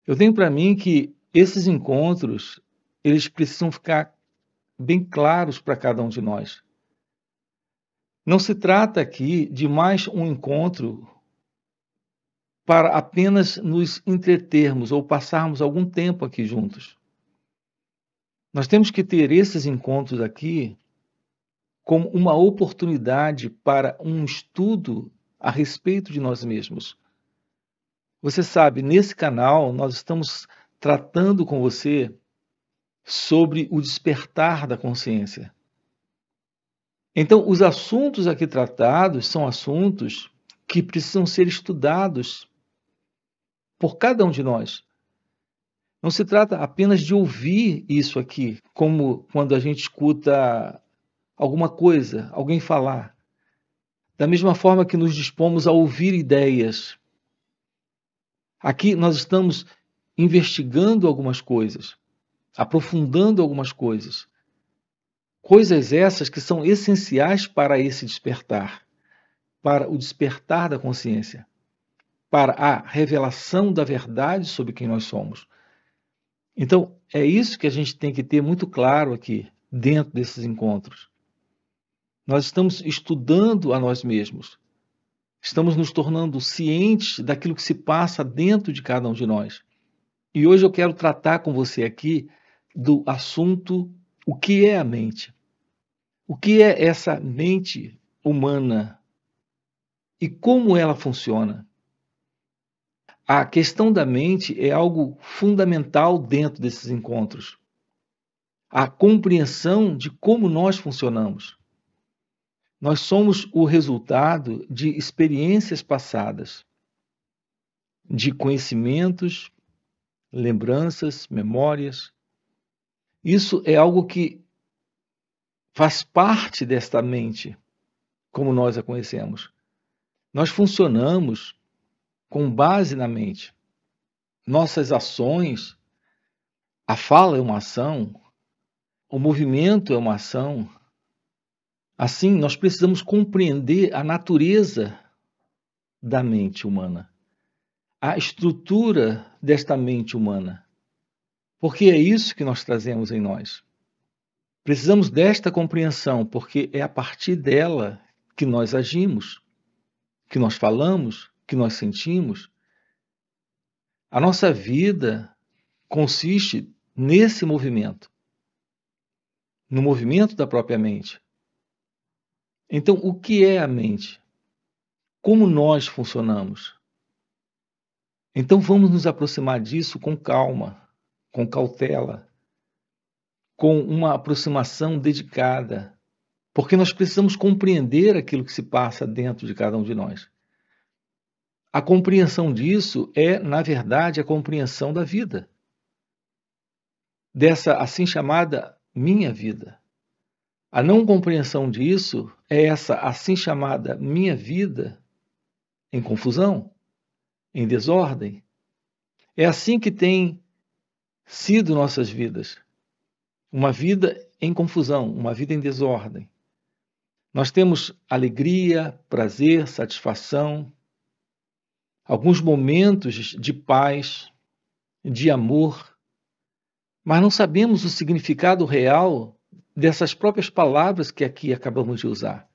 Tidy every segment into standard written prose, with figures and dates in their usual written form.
Eu tenho para mim que esses encontros, eles precisam ficar bem claros para cada um de nós. Não se trata aqui de mais um encontro para apenas nos entretermos ou passarmos algum tempo aqui juntos. Nós temos que ter esses encontros aqui como uma oportunidade para um estudo a respeito de nós mesmos. Você sabe, nesse canal nós estamos tratando com você sobre o despertar da consciência. Então, os assuntos aqui tratados são assuntos que precisam ser estudados por cada um de nós. Não se trata apenas de ouvir isso aqui, como quando a gente escuta alguma coisa, alguém falar. Da mesma forma que nos dispomos a ouvir ideias. Aqui nós estamos investigando algumas coisas, aprofundando algumas coisas. Coisas essas que são essenciais para esse despertar, para o despertar da consciência, para a revelação da verdade sobre quem nós somos. Então, é isso que a gente tem que ter muito claro aqui, dentro desses encontros. Nós estamos estudando a nós mesmos. Estamos nos tornando cientes daquilo que se passa dentro de cada um de nós. E hoje eu quero tratar com você aqui do assunto: o que é a mente? O que é essa mente humana? E como ela funciona? A questão da mente é algo fundamental dentro desses encontros. A compreensão de como nós funcionamos. Nós somos o resultado de experiências passadas, de conhecimentos, lembranças, memórias. Isso é algo que faz parte desta mente, como nós a conhecemos. Nós funcionamos com base na mente. Nossas ações, a fala é uma ação, o movimento é uma ação. Assim, nós precisamos compreender a natureza da mente humana, a estrutura desta mente humana, porque é isso que nós trazemos em nós. Precisamos desta compreensão, porque é a partir dela que nós agimos, que nós falamos, que nós sentimos. A nossa vida consiste nesse movimento, no movimento da própria mente. Então, o que é a mente? Como nós funcionamos? Então, vamos nos aproximar disso com calma, com cautela, com uma aproximação dedicada, porque nós precisamos compreender aquilo que se passa dentro de cada um de nós. A compreensão disso é, na verdade, a compreensão da vida, dessa assim chamada minha vida. A não compreensão disso é essa assim chamada minha vida em confusão, em desordem. É assim que tem sido nossas vidas. Uma vida em confusão, uma vida em desordem. Nós temos alegria, prazer, satisfação, alguns momentos de paz, de amor, mas não sabemos o significado real dessas próprias palavras que aqui acabamos de usar.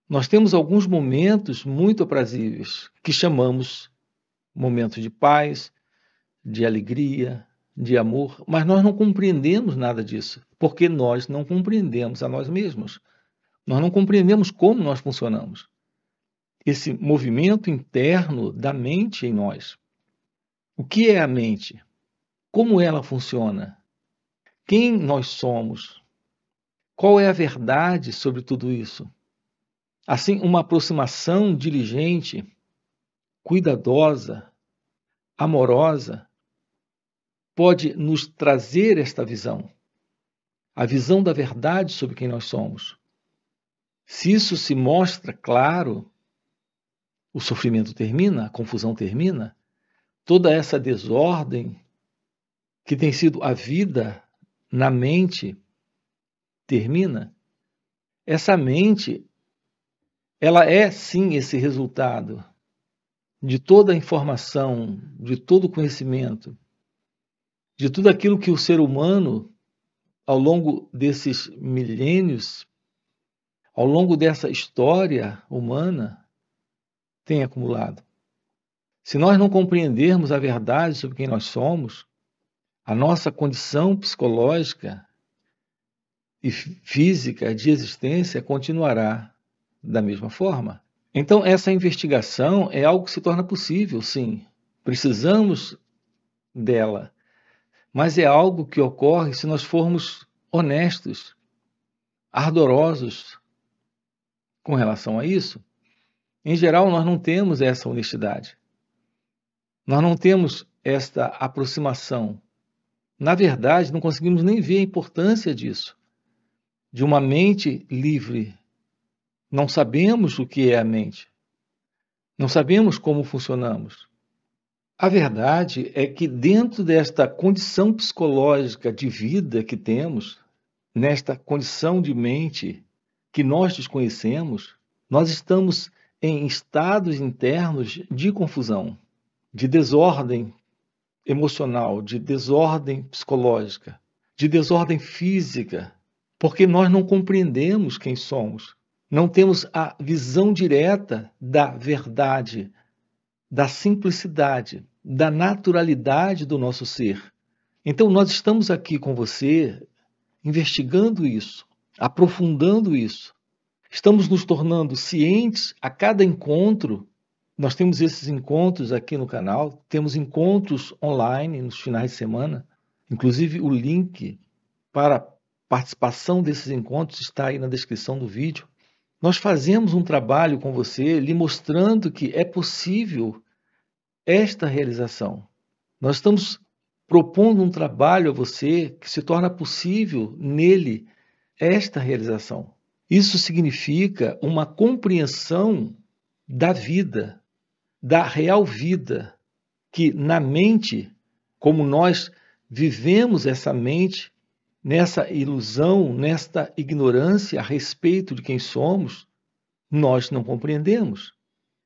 Nós temos alguns momentos muito aprazíveis, que chamamos momentos de paz, de alegria, de amor, mas nós não compreendemos nada disso, porque nós não compreendemos a nós mesmos. Nós não compreendemos como nós funcionamos. Esse movimento interno da mente em nós. O que é a mente? Como ela funciona? Quem nós somos? Qual é a verdade sobre tudo isso? Assim, uma aproximação diligente, cuidadosa, amorosa, pode nos trazer esta visão, a visão da verdade sobre quem nós somos. Se isso se mostra claro, o sofrimento termina, a confusão termina, toda essa desordem que tem sido a vida na mente termina. Essa mente, ela é sim esse resultado de toda a informação, de todo o conhecimento, de tudo aquilo que o ser humano, ao longo desses milênios, ao longo dessa história humana, tem acumulado. Se nós não compreendermos a verdade sobre quem nós somos, a nossa condição psicológica e física de existência continuará da mesma forma. Então, essa investigação é algo que se torna possível, sim. Precisamos dela. Mas é algo que ocorre se nós formos honestos, ardorosos com relação a isso. Em geral, nós não temos essa honestidade. Nós não temos esta aproximação. Na verdade, não conseguimos nem ver a importância disso, de uma mente livre. Não sabemos o que é a mente. Não sabemos como funcionamos. A verdade é que dentro desta condição psicológica de vida que temos, nesta condição de mente que nós desconhecemos, nós estamos em estados internos de confusão, de desordem emocional, de desordem psicológica, de desordem física, porque nós não compreendemos quem somos, não temos a visão direta da verdade, da simplicidade, da naturalidade do nosso ser. Então, nós estamos aqui com você, investigando isso, aprofundando isso. Estamos nos tornando cientes a cada encontro. Nós temos esses encontros aqui no canal, temos encontros online nos finais de semana. Inclusive, o link para participação desses encontros está aí na descrição do vídeo. Nós fazemos um trabalho com você, lhe mostrando que é possível esta realização. Nós estamos propondo um trabalho a você que se torna possível nele esta realização. Isso significa uma compreensão da vida, da real vida, que na mente, como nós vivemos essa mente, nessa ilusão, nesta ignorância a respeito de quem somos, nós não compreendemos.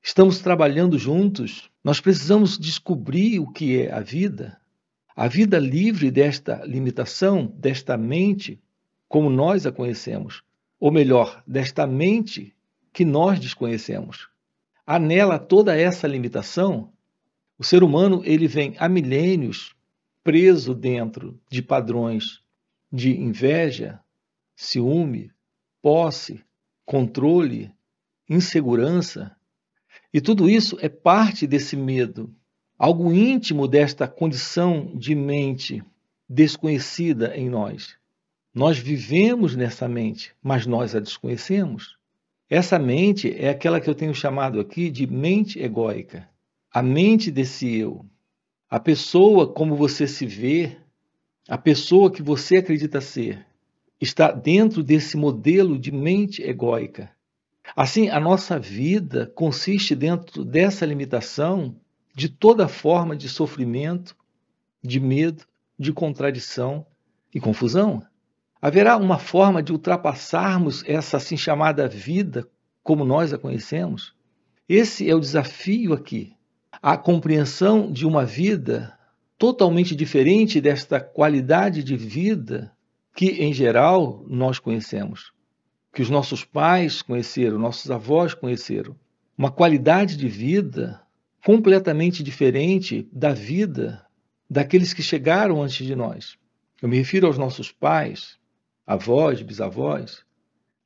Estamos trabalhando juntos, nós precisamos descobrir o que é a vida livre desta limitação, desta mente, como nós a conhecemos, ou melhor, desta mente que nós desconhecemos. Há nela toda essa limitação. O ser humano ele vem há milênios preso dentro de padrões de inveja, ciúme, posse, controle, insegurança. E tudo isso é parte desse medo, algo íntimo desta condição de mente desconhecida em nós. Nós vivemos nessa mente, mas nós a desconhecemos. Essa mente é aquela que eu tenho chamado aqui de mente egóica. A mente desse eu. A pessoa como você se vê, a pessoa que você acredita ser, está dentro desse modelo de mente egóica. Assim, a nossa vida consiste dentro dessa limitação de toda forma de sofrimento, de medo, de contradição e confusão. Haverá uma forma de ultrapassarmos essa assim chamada vida como nós a conhecemos? Esse é o desafio aqui. A compreensão de uma vida totalmente diferente desta qualidade de vida que, em geral, nós conhecemos, que os nossos pais conheceram, nossos avós conheceram. Uma qualidade de vida completamente diferente da vida daqueles que chegaram antes de nós. Eu me refiro aos nossos pais, avós, bisavós.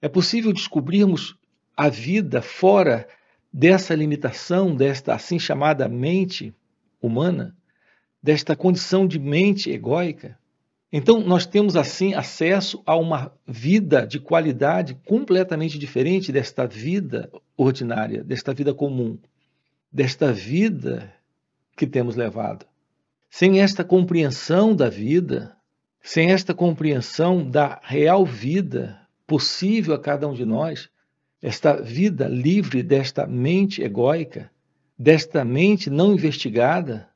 É possível descobrirmos a vida fora dessa limitação, desta assim chamada mente humana, desta condição de mente egóica. Então, nós temos assim acesso a uma vida de qualidade completamente diferente desta vida ordinária, desta vida comum, desta vida que temos levado. Sem esta compreensão da vida, sem esta compreensão da real vida possível a cada um de nós, esta vida livre desta mente egóica, desta mente não investigada,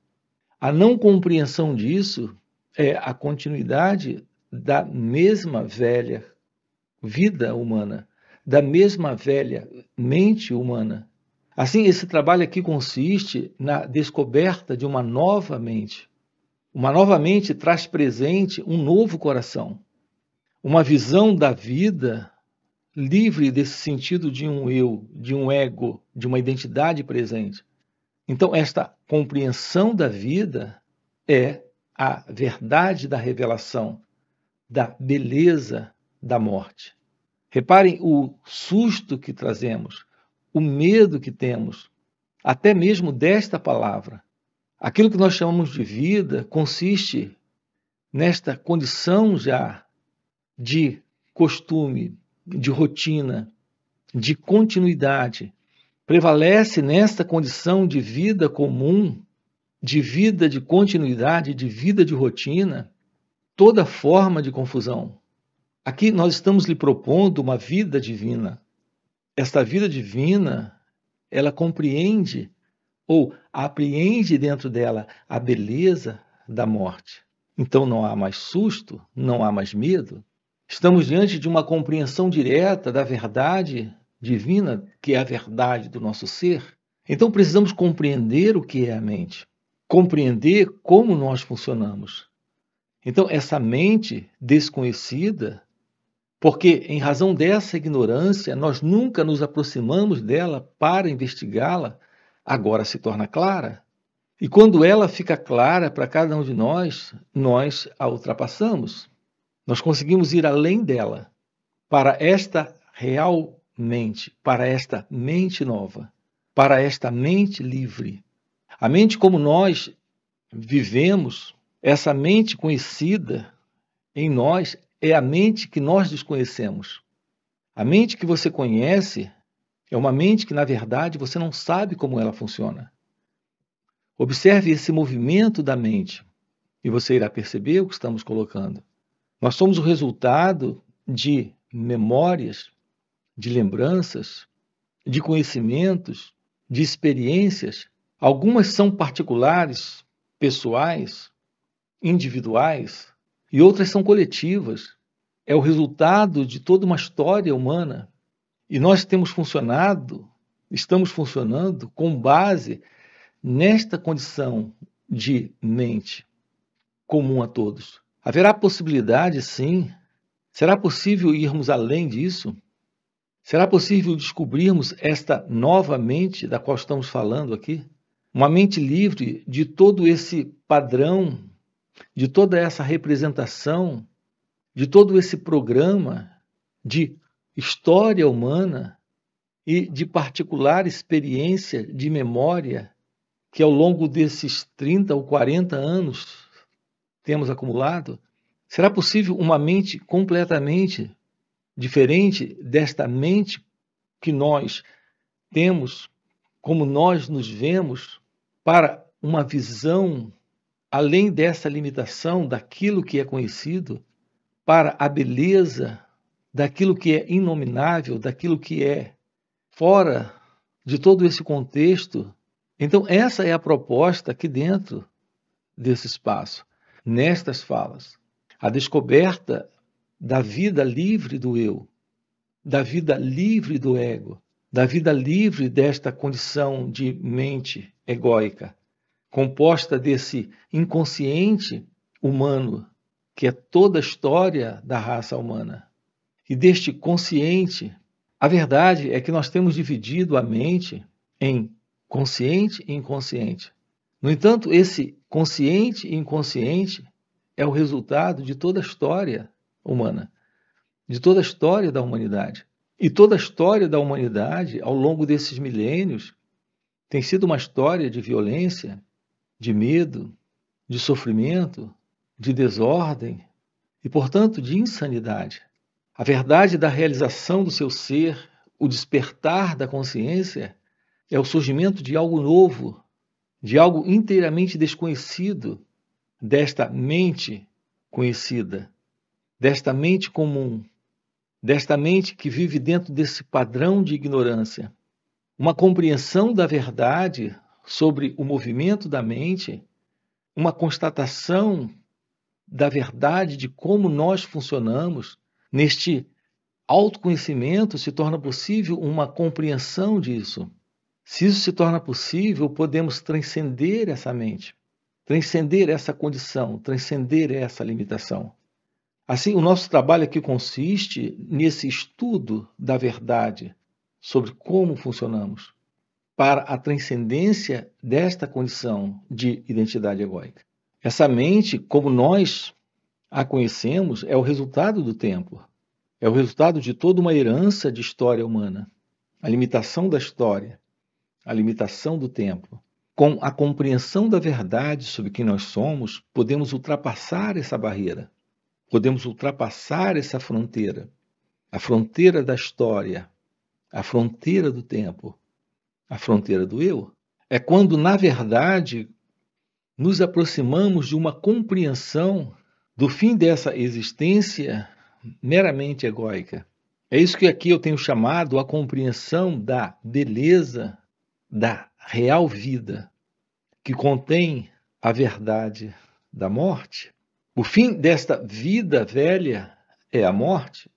a não compreensão disso é a continuidade da mesma velha vida humana, da mesma velha mente humana, Assim, esse trabalho aqui consiste na descoberta de uma nova mente. Uma nova mente traz presente um novo coração, uma visão da vida livre desse sentido de um eu, de um ego, de uma identidade presente. Então, esta compreensão da vida é a verdade da revelação, da beleza da morte. Reparem o susto que trazemos, o medo que temos, até mesmo desta palavra. Aquilo que nós chamamos de vida consiste nesta condição já de costume, de rotina, de continuidade. Prevalece nesta condição de vida comum, de vida de continuidade, de vida de rotina, toda forma de confusão. Aqui nós estamos lhe propondo uma vida divina. Esta vida divina, ela compreende ou apreende dentro dela a beleza da morte. Então não há mais susto, não há mais medo. Estamos diante de uma compreensão direta da verdade divina, que é a verdade do nosso ser. Então precisamos compreender o que é a mente, compreender como nós funcionamos. Então essa mente desconhecida, porque em razão dessa ignorância nós nunca nos aproximamos dela para investigá-la, agora se torna clara. E quando ela fica clara para cada um de nós, nós a ultrapassamos. Nós conseguimos ir além dela, para esta real mente, para esta mente nova, para esta mente livre. A mente como nós vivemos, essa mente conhecida em nós, é a mente que nós desconhecemos. A mente que você conhece é uma mente que, na verdade, você não sabe como ela funciona. Observe esse movimento da mente e você irá perceber o que estamos colocando. Nós somos o resultado de memórias, de lembranças, de conhecimentos, de experiências. Algumas são particulares, pessoais, individuais, e outras são coletivas. É o resultado de toda uma história humana. E nós estamos funcionando com base nesta condição de mente comum a todos. Haverá possibilidade, sim. Será possível irmos além disso? Será possível descobrirmos esta nova mente da qual estamos falando aqui? Uma mente livre de todo esse padrão, de toda essa representação, de todo esse programa de história humana e de particular experiência de memória que ao longo desses 30 ou 40 anos temos acumulado? Será possível uma mente completamente diferente desta mente que nós temos, como nós nos vemos, para uma visão além dessa limitação daquilo que é conhecido, para a beleza daquilo que é inominável, daquilo que é fora de todo esse contexto? Então, essa é a proposta aqui dentro desse espaço, nestas falas. A descoberta da vida livre do eu, da vida livre do ego, da vida livre desta condição de mente egóica, composta desse inconsciente humano, que é toda a história da raça humana, e deste consciente. A verdade é que nós temos dividido a mente em consciente e inconsciente. No entanto, esse consciente e inconsciente é o resultado de toda a história humana, de toda a história da humanidade. E toda a história da humanidade, ao longo desses milênios, tem sido uma história de violência, de medo, de sofrimento, de desordem e, portanto, de insanidade. A verdade da realização do seu ser, o despertar da consciência, é o surgimento de algo novo, de algo inteiramente desconhecido, desta mente conhecida, desta mente comum, desta mente que vive dentro desse padrão de ignorância. Uma compreensão da verdade sobre o movimento da mente, uma constatação da verdade de como nós funcionamos. Neste autoconhecimento se torna possível uma compreensão disso. Se isso se torna possível, podemos transcender essa mente, transcender essa condição, transcender essa limitação. Assim, o nosso trabalho aqui consiste nesse estudo da verdade sobre como funcionamos, para a transcendência desta condição de identidade egóica. Essa mente, como nós a conhecemos, é o resultado do tempo, é o resultado de toda uma herança de história humana, a limitação da história, a limitação do tempo. Com a compreensão da verdade sobre quem nós somos, podemos ultrapassar essa barreira, podemos ultrapassar essa fronteira, a fronteira da história, a fronteira do tempo, a fronteira do eu. É quando, na verdade, nos aproximamos de uma compreensão do fim dessa existência meramente egóica. É isso que aqui eu tenho chamado a compreensão da beleza da real vida, que contém a verdade da morte. O fim desta vida velha é a morte,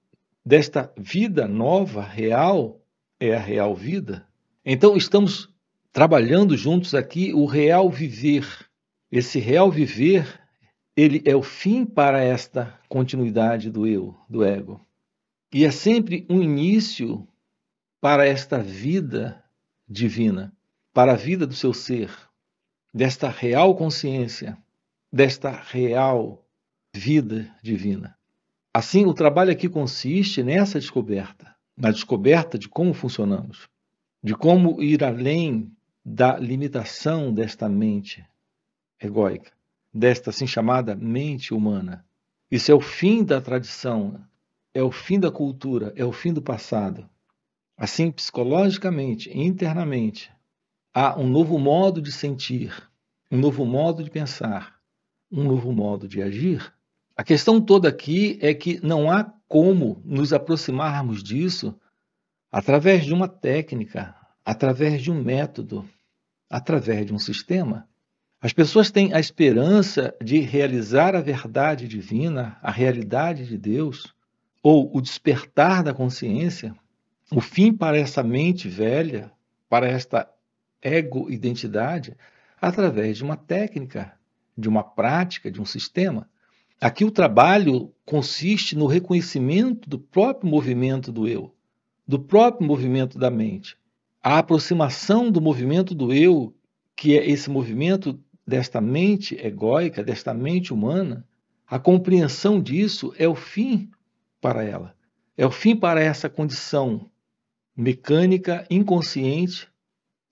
desta vida nova, real, é a real vida. Então, estamos trabalhando juntos aqui o real viver. Esse real viver, ele é o fim para esta continuidade do eu, do ego. E é sempre um início para esta vida divina, para a vida do seu ser, desta real consciência, desta real vida divina. Assim, o trabalho aqui consiste nessa descoberta, na descoberta de como funcionamos, de como ir além da limitação desta mente egóica, desta assim chamada mente humana. Isso é o fim da tradição, é o fim da cultura, é o fim do passado. Assim, psicologicamente, internamente, há um novo modo de sentir, um novo modo de pensar, um novo modo de agir. A questão toda aqui é que não há como nos aproximarmos disso através de uma técnica, através de um método, através de um sistema. As pessoas têm a esperança de realizar a verdade divina, a realidade de Deus, ou o despertar da consciência, o fim para essa mente velha, para esta ego-identidade, através de uma técnica, de uma prática, de um sistema. Aqui o trabalho consiste no reconhecimento do próprio movimento do eu, do próprio movimento da mente. A aproximação do movimento do eu, que é esse movimento desta mente egóica, desta mente humana, a compreensão disso é o fim para ela. É o fim para essa condição mecânica, inconsciente,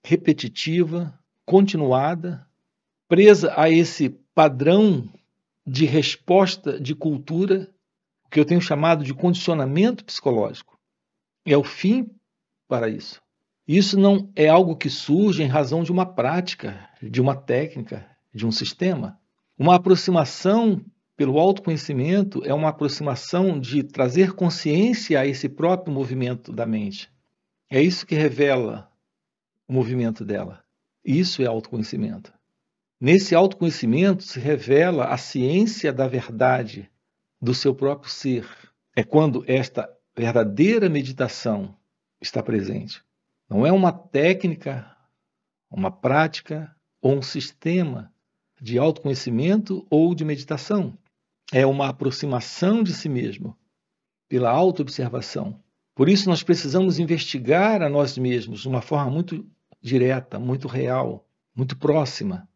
repetitiva, continuada, presa a esse padrão de resposta de cultura, que eu tenho chamado de condicionamento psicológico. É o fim para isso. Isso não é algo que surge em razão de uma prática, de uma técnica, de um sistema. Uma aproximação pelo autoconhecimento é uma aproximação de trazer consciência a esse próprio movimento da mente. É isso que revela o movimento dela. Isso é autoconhecimento. Nesse autoconhecimento se revela a ciência da verdade do seu próprio ser. É quando esta verdadeira meditação está presente. Não é uma técnica, uma prática ou um sistema de autoconhecimento ou de meditação. É uma aproximação de si mesmo pela autoobservação. Por isso nós precisamos investigar a nós mesmos de uma forma muito direta, muito real, muito próxima.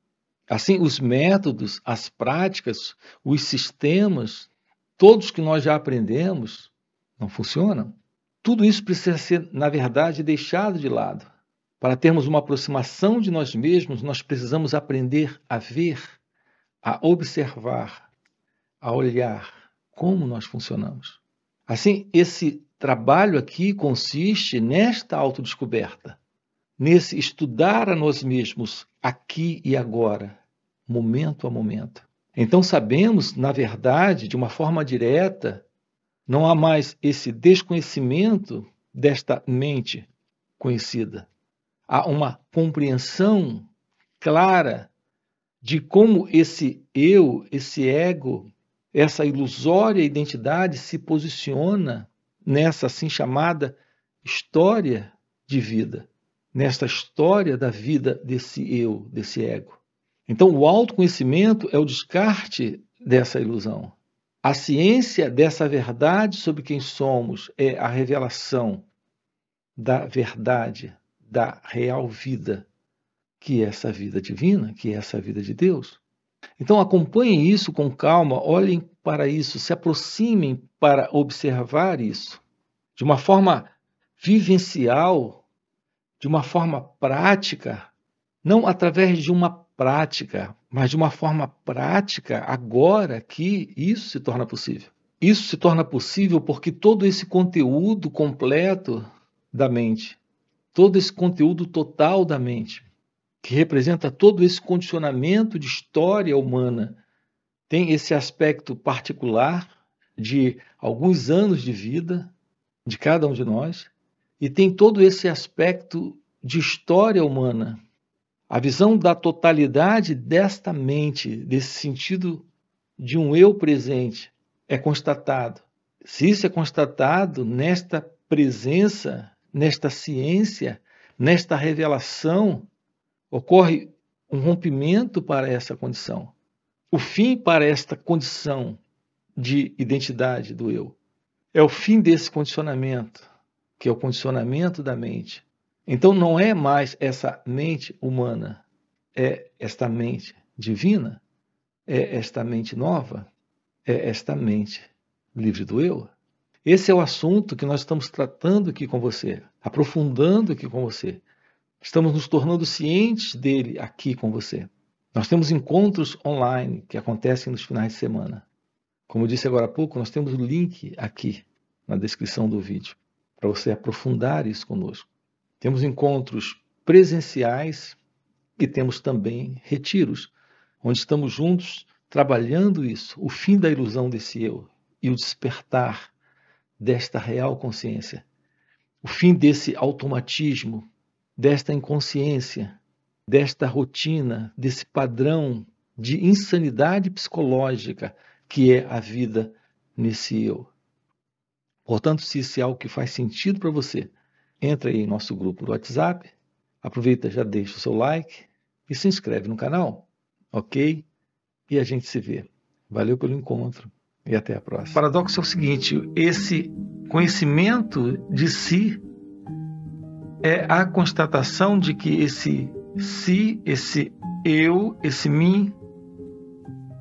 Assim, os métodos, as práticas, os sistemas, todos que nós já aprendemos, não funcionam. Tudo isso precisa ser, na verdade, deixado de lado. Para termos uma aproximação de nós mesmos, nós precisamos aprender a ver, a observar, a olhar como nós funcionamos. Assim, esse trabalho aqui consiste nesta autodescoberta, nesse estudar a nós mesmos aqui e agora, momento a momento. Então sabemos, na verdade, de uma forma direta, não há mais esse desconhecimento desta mente conhecida. Há uma compreensão clara de como esse eu, esse ego, essa ilusória identidade se posiciona nessa assim chamada história de vida. nesta história da vida desse eu, desse ego. Então, o autoconhecimento é o descarte dessa ilusão. A ciência dessa verdade sobre quem somos é a revelação da verdade, da real vida, que é essa vida divina, que é essa vida de Deus. Então, acompanhem isso com calma, olhem para isso, se aproximem para observar isso de uma forma vivencial, de uma forma prática, não através de uma prática, mas de uma forma prática, agora que isso se torna possível. Isso se torna possível porque todo esse conteúdo completo da mente, todo esse conteúdo total da mente, que representa todo esse condicionamento de história humana, tem esse aspecto particular de alguns anos de vida de cada um de nós, e tem todo esse aspecto de história humana. A visão da totalidade desta mente, desse sentido de um eu presente, é constatado. Se isso é constatado nesta presença, nesta ciência, nesta revelação, ocorre um rompimento para essa condição. O fim para esta condição de identidade do eu. É o fim desse condicionamento, que é o condicionamento da mente. Então não é mais essa mente humana, é esta mente divina, é esta mente nova, é esta mente livre do eu. Esse é o assunto que nós estamos tratando aqui com você, aprofundando aqui com você. Estamos nos tornando cientes dele aqui com você. Nós temos encontros online que acontecem nos finais de semana. Como eu disse agora há pouco, nós temos o link aqui na descrição do vídeo para você aprofundar isso conosco. Temos encontros presenciais e temos também retiros, onde estamos juntos trabalhando isso, o fim da ilusão desse eu e o despertar desta real consciência, o fim desse automatismo, desta inconsciência, desta rotina, desse padrão de insanidade psicológica que é a vida nesse eu. Portanto, se isso é algo que faz sentido para você, entra aí em nosso grupo do WhatsApp, aproveita, já deixa o seu like e se inscreve no canal, ok? E a gente se vê. Valeu pelo encontro e até a próxima. O paradoxo é o seguinte, esse conhecimento de si é a constatação de que esse si, esse eu, esse mim,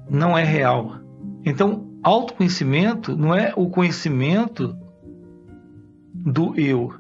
não é real. Então, autoconhecimento não é o conhecimento do eu,